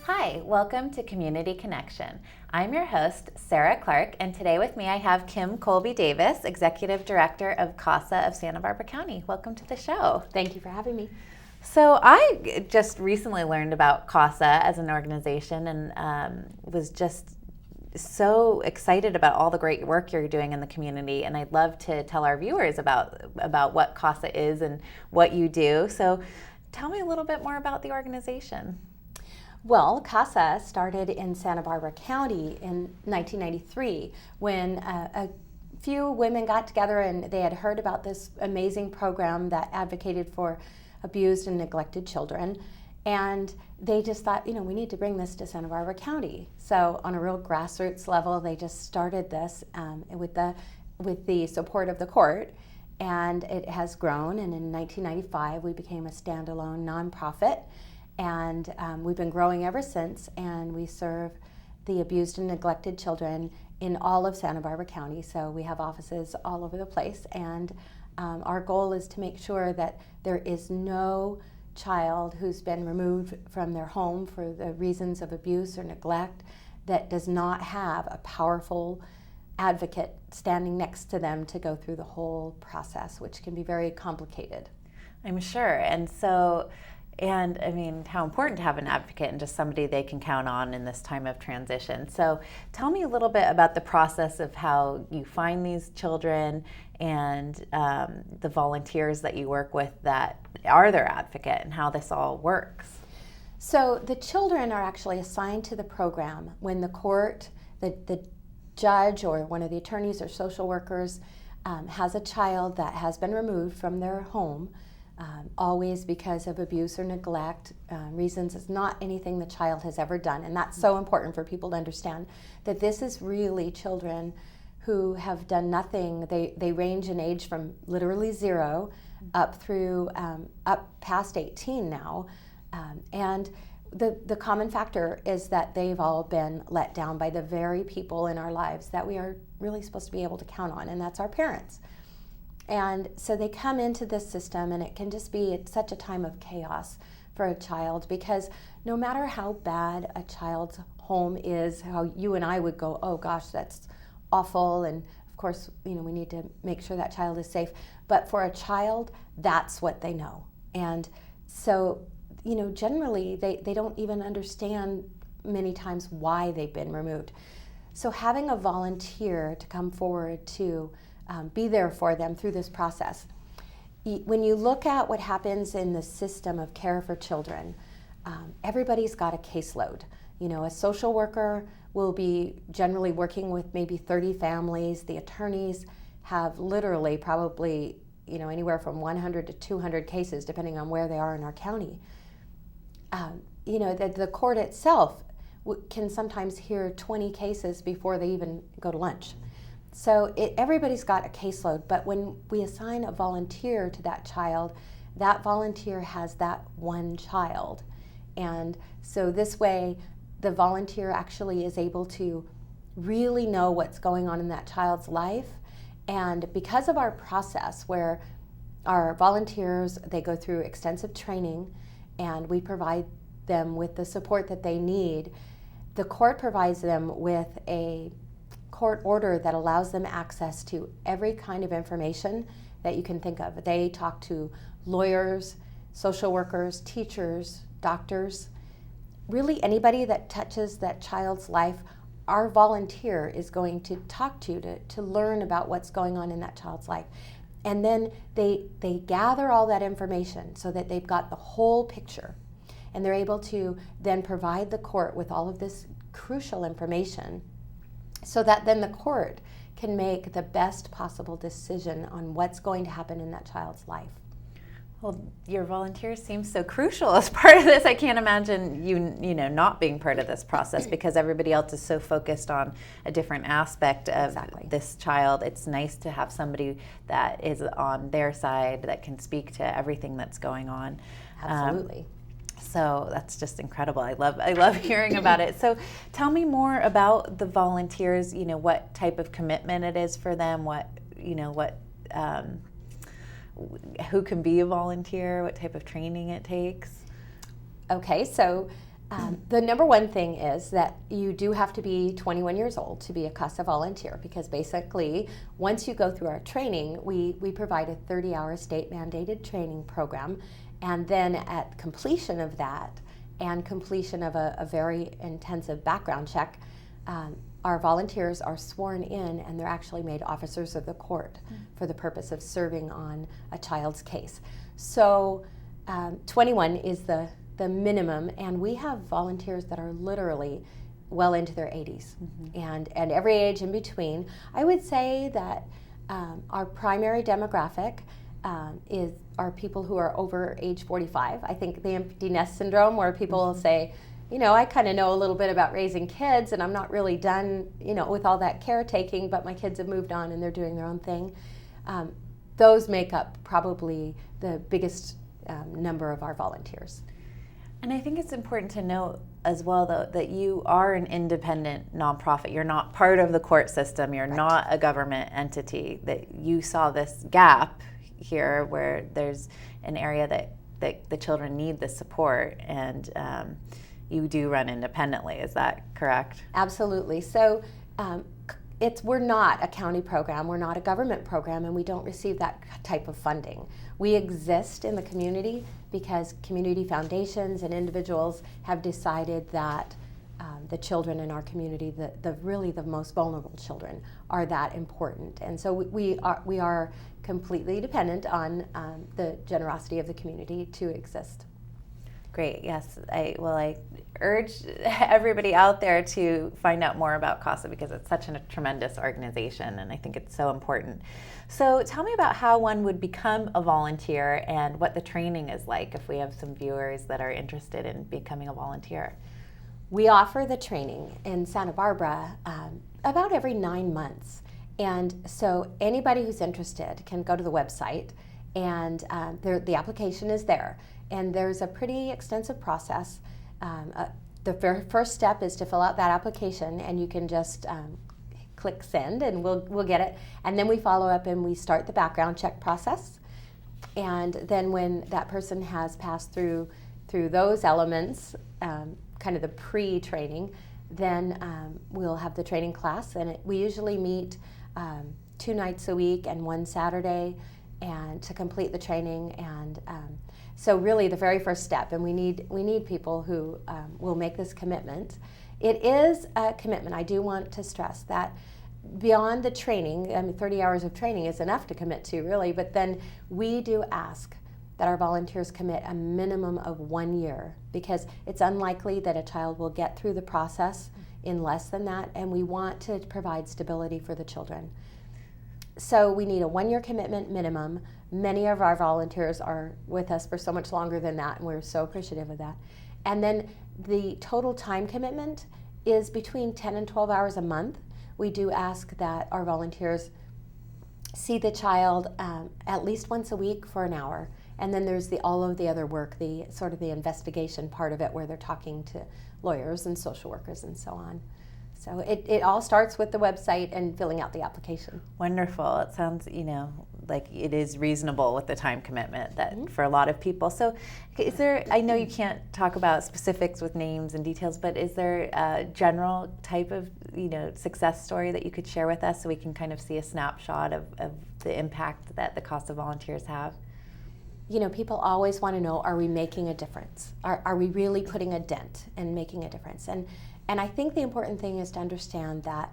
Hi, welcome to Community Connection. I'm your host, Sarah Clark, and today with me I have Kim Colby Davis, Executive Director of CASA of Santa Barbara County. Welcome to the show. Thank you for having me. So I just recently learned about CASA as an organization and was just so excited about all the great work you're doing in the community, and I'd love to tell our viewers about what CASA is and what you do. So tell me a little bit more about the organization. Well, CASA started in Santa Barbara County in 1993 when a few women got together and they had heard about this amazing program that advocated for abused and neglected children. And they just thought, we need to bring this to Santa Barbara County. So on a real grassroots level, they just started this with the support of the court. And it has grown. And in 1995, we became a standalone nonprofit. And we've been growing ever since. And we serve the abused and neglected children in all of Santa Barbara County. So we have offices all over the place. And our goal is to make sure that there is no child who's been removed from their home for the reasons of abuse or neglect that does not have a powerful advocate standing next to them to go through the whole process, which can be very complicated. I'm sure. And I mean, how important to have an advocate and just somebody they can count on in this time of transition. So tell me a little bit about the process of how you find these children and the volunteers that you work with that are their advocate and how this all works. So the children are actually assigned to the program when the court, the judge or one of the attorneys or social workers has a child that has been removed from their home. Always because of abuse or neglect reasons. It's not anything the child has ever done. And that's so important for people to understand that this is really children who have done nothing. They range in age from literally 0 up past 18 now. And the common factor is that they've all been let down by the very people in our lives that we are really supposed to be able to count on, and that's our parents. And so they come into this system, and it can just be such a time of chaos for a child, because no matter how bad a child's home is, how you and I would go, oh gosh, that's awful, and of course, we need to make sure that child is safe. But for a child, that's what they know. And so, generally, they don't even understand many times why they've been removed. So having a volunteer to come forward to be there for them through this process. When you look at what happens in the system of care for children, everybody's got a caseload. A social worker will be generally working with maybe 30 families. The attorneys have literally probably anywhere from 100 to 200 cases, depending on where they are in our county. The court itself can sometimes hear 20 cases before they even go to lunch. So everybody's got a caseload, but when we assign a volunteer to that child, that volunteer has that one child. And so this way, the volunteer actually is able to really know what's going on in that child's life. And because of our process where our volunteers, they go through extensive training and we provide them with the support that they need, the court provides them with a court order that allows them access to every kind of information that you can think of. They talk to lawyers, social workers, teachers, doctors, really anybody that touches that child's life. Our volunteer is going to talk to learn about what's going on in that child's life. And then they gather all that information so that they've got the whole picture. And they're able to then provide the court with all of this crucial information so that then the court can make the best possible decision on what's going to happen in that child's life. Well, your volunteers seem so crucial as part of this. I can't imagine you not being part of this process because everybody else is so focused on a different aspect of this child. It's nice to have somebody that is on their side that can speak to everything that's going on. Absolutely. So that's just incredible. I love hearing about it. So tell me more about the volunteers, what type of commitment it is for them, who can be a volunteer, what type of training it takes. Okay, so the number one thing is that you do have to be 21 years old to be a CASA volunteer, because basically once you go through our training, we provide a 30-hour state-mandated training program, and then at completion of that and completion of a very intensive background check, our volunteers are sworn in and they're actually made officers of the court for the purpose of serving on a child's case. So 21 is the minimum, and we have volunteers that are literally well into their 80s, and every age in between. I would say that our primary demographic are people who are over age 45. I think the empty nest syndrome, where people say, I kind of know a little bit about raising kids and I'm not really done, with all that caretaking, but my kids have moved on and they're doing their own thing. Those make up probably the biggest number of our volunteers. And I think it's important to note as well, though, that you are an independent nonprofit. You're not part of the court system. You're not a government entity. That you saw this gap here where there's an area that the children need the support, and you do run independently. Is that correct? Absolutely. So we're not a county program, we're not a government program, and we don't receive that type of funding. We exist in the community because community foundations and individuals have decided that the children in our community, really the most vulnerable children, are that important. And so we are completely dependent on the generosity of the community to exist. Great. Yes. I urge everybody out there to find out more about CASA, because it's such a tremendous organization, and I think it's so important. So tell me about how one would become a volunteer and what the training is like, if we have some viewers that are interested in becoming a volunteer. We offer the training in Santa Barbara about every 9 months. And so anybody who's interested can go to the website, and the application is there. And there's a pretty extensive process. The first step is to fill out that application, and you can just click send and we'll get it. And then we follow up and we start the background check process. And then when that person has passed through those elements, kind of the pre-training, then we'll have the training class, and we usually meet 2 nights a week and 1 Saturday, and to complete the training. And so really the very first step, and we need people who will make this commitment. It is a commitment. I do want to stress that beyond the training, 30 hours of training is enough to commit to, really, but then we do ask that our volunteers commit a minimum of 1 year, because it's unlikely that a child will get through the process in less than that, and we want to provide stability for the children. So we need a 1 year commitment minimum. Many of our volunteers are with us for so much longer than that, and we're so appreciative of that. And then the total time commitment is between 10 and 12 hours a month. We do ask that our volunteers see the child at least once a week for an hour. And then there's all of the other work, the sort of the investigation part of it, where they're talking to lawyers and social workers and so on. So it all starts with the website and filling out the application. Wonderful. It sounds, like it is reasonable with the time commitment that for a lot of people. So is there, I know you can't talk about specifics with names and details, but is there a general type of, success story that you could share with us so we can kind of see a snapshot of the impact that the CASA volunteers have? People always want to know, are we making a difference? Are we really putting a dent and making a difference? And I think the important thing is to understand that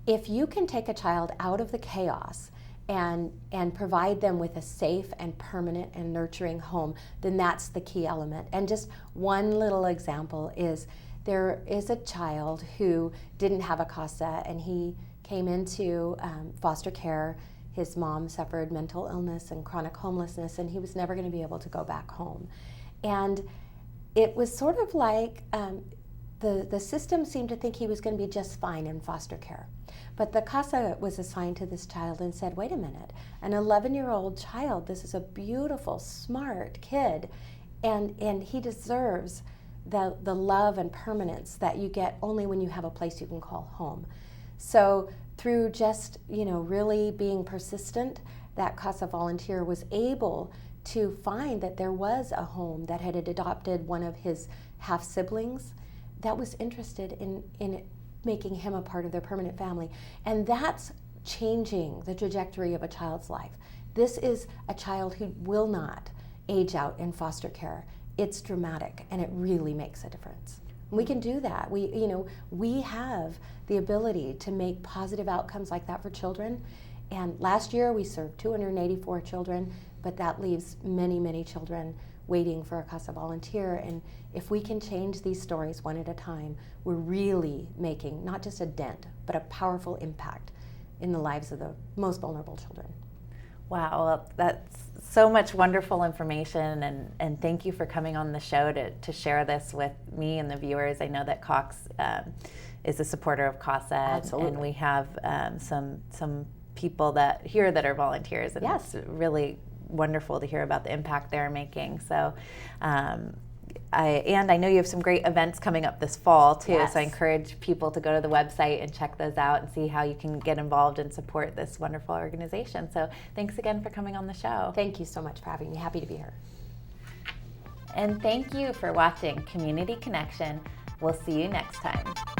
if you can take a child out of the chaos and provide them with a safe and permanent and nurturing home, then that's the key element. And just one little example is, there is a child who didn't have a CASA, and he came into foster care. His mom suffered mental illness and chronic homelessness, and he was never going to be able to go back home. And it was sort of like the system seemed to think he was going to be just fine in foster care. But the CASA was assigned to this child and said, wait a minute, an 11-year-old child, this is a beautiful, smart kid, and he deserves the love and permanence that you get only when you have a place you can call home. So through just, really being persistent, that CASA volunteer was able to find that there was a home that had adopted one of his half siblings that was interested in making him a part of their permanent family. And that's changing the trajectory of a child's life. This is a child who will not age out in foster care. It's dramatic, and it really makes a difference. We can do that. We have the ability to make positive outcomes like that for children. And last year we served 284 children, but that leaves many, many children waiting for a CASA volunteer. And if we can change these stories one at a time, we're really making not just a dent, but a powerful impact in the lives of the most vulnerable children. Wow, well, that's so much wonderful information, and thank you for coming on the show to share this with me and the viewers. I know that Cox is a supporter of CASA. Absolutely. And we have some people that are volunteers, and yes, it's really wonderful to hear about the impact they're making. So I know you have some great events coming up this fall too, yes. So I encourage people to go to the website and check those out and see how you can get involved and support this wonderful organization. So thanks again for coming on the show. Thank you so much for having me. Happy to be here. And thank you for watching Community Connection. We'll see you next time.